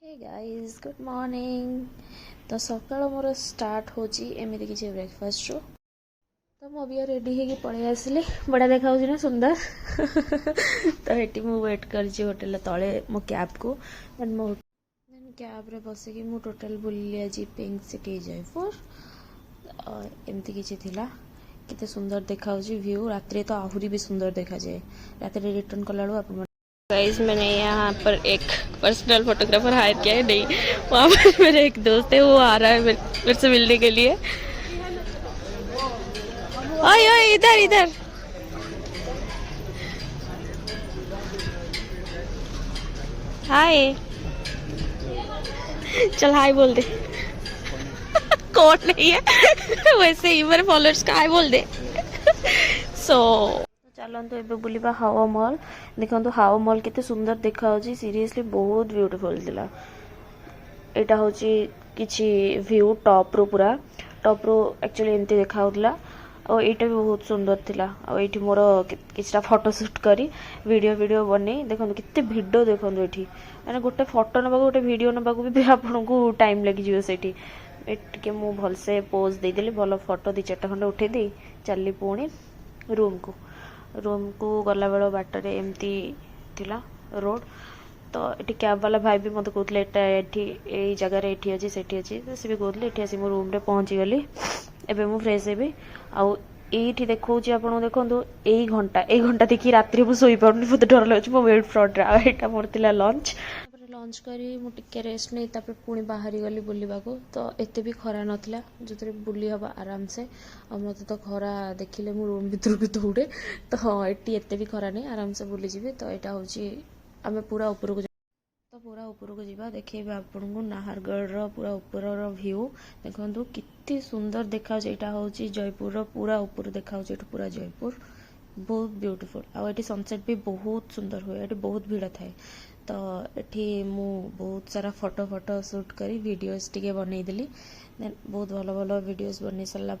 Hey guys good morning. तो सकाळ मोर start होची एमती किसी ब्रेकफास्ट रो। तो मु अभी रेडी है कि पड़े आसली बड़ा देखा ना सुंदर तो ये मु वेट कर होटेल तले मो कैब को देन कैब रे बसिकी मु टोटल बुली आज पिंक सिटी जयपुर एमती किसी थिला किते सुंदर देखा व्यू रात तो आहरी भी सुंदर देखा जाए रात रिटर्न कला आप गाइस मैंने यहाँ पर एक पर्सनल फोटोग्राफर हायर किया है। नहीं वहाँ पर मेरे एक दोस्त है वो आ रहा है मेरे से मिलने के लिए। ओए ओए इधर इधर हाय चल हाय बोल दे कौन नहीं है वैसे ही मेरे फॉलोअर्स का हाय बोल दे सो चलते एबे बुलिबा हावा मॉल। देखो हावा मॉल केते सुंदर देखा सीरियसली बहुत ब्यूटीफुल थिला। एटा होची किछि व्यू टॉप रो पूरा टॉप रो एक्चुअली एमती देखा होतला और एटा भी बहुत सुंदर थिला और एठी मोर किछटा फोटो शूट करी वीडियो बने। देखो केते भिडियो देखो एठी माने गोटे फोटो नबा गोटे वीडियो नबा को भी आपनको टाइम लगी जियो सेठी एटके मु भल से पोज दे देली भलो फोटो दी चारटा खंड उठे दे चलली पुणी रूम को गला बेल बाटर एमती थिला रोड। तो ये कैब वाला भाई भी मत कहते ये जगार ये अच्छी सेठी अच्छी तो सी भी कहते ये आसी मो रूम रे पहुँची गली एबे मु फ्रेश हेबी आउ ये देखो देखो यही घंटा देखी रात्रि मुझे शोई पार मत डर लगे मो बेड फ्रंट रे मोर लंच लंच करी मु टिके रेस्ट नहीं पुणी बाहरी गली बुलवा को। तो एत भी खरा नाला जो बुली हम आराम से और मत तो खरा देखिले मु रूम भर भी दौड़े तो हाँ ये एत भी खरा नहीं आराम से बुली जी। तो यहाँ हूँ आम पूरा ऊपर को तो पूरा ऊपर को जावा देखेबे आपको नाहरगढ़ पूरा ऊपर व्यू देखो कितनी सुंदर देखा यहाँ हूँ जयपुर पूरा ऊपर देखा पूरा जयपुर बहुत ब्यूटीफुल आउ ये सनसेट भी बहुत सुंदर हुए ये बहुत भीड़ थाए। तो ये मु बहुत सारा फोटो शूट करी वीडियोस टिके बनईदेली देन बहुत भल भल वीडियोस बन सारा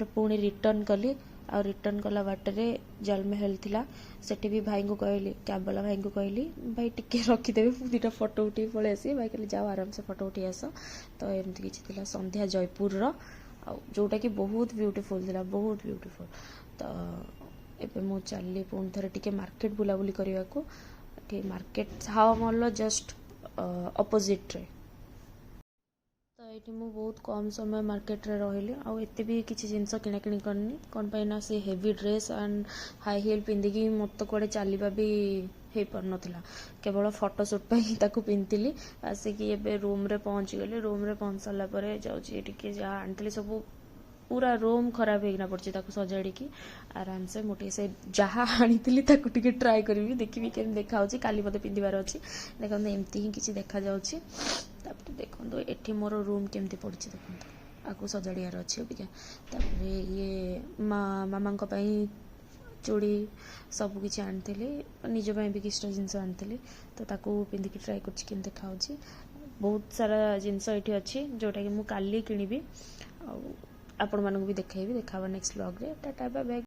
पुणी रिटर्न कली आ रिटर्न कला बाटे जलमहल थिला सेठी भी भाई को कहली कैब वाला भाई को कहली भाई टिके रखीदेवे दुटा फोटो उठी पलि आसी भाई कहली जाओ आराम से फोटो उठी आस। तो एमती किसी संध्या जयपुर जोटा कि बहुत ब्यूटीफुल थिला बहुत ब्यूटीफुल। तो एबे मु चलली पुणी थे टिके मार्केट बुलाबुली करने को मार्केट हावा मॉल जस्ट अपोजिट रे। तो ये मु बहुत कम समय मार्केट रे रही आउ एते भी किसी जिनस किणाकिणी करनी कौन पाई ना से heavy dress and high heel पिंधिकी मत कड़े चलवा भी हो पार नाला केवल फोटोशूट ताकू पिंधली आसिकी एबे रूम रे पहुँची गली रूम रे पहुँच सारा पर जाऊँगी जहाँ आनी सब पूरा रूम खराब होना पड़ी सजाड़ी आराम से मोटे से जहाँ आनी टे ट्राए करी देखी केम देखा काली मत पिंधार अच्छी देखो एमती ही किसी देखा देखो ये मोर रूम केमती पड़ी देखो आपको सजाड़ियार अच्छी अबिका ये मामा चूड़ी सब किसी आनी निज भी किसी जिनस आनी तो ताकू पिंधिकी ट्राए कर देखा बहुत सारा जिनस ये अच्छी जोटा कि मुझे काली किणी आपण मानक भी देखा नेक्स्ट ब्लॉग रे टाटा बाय बाय।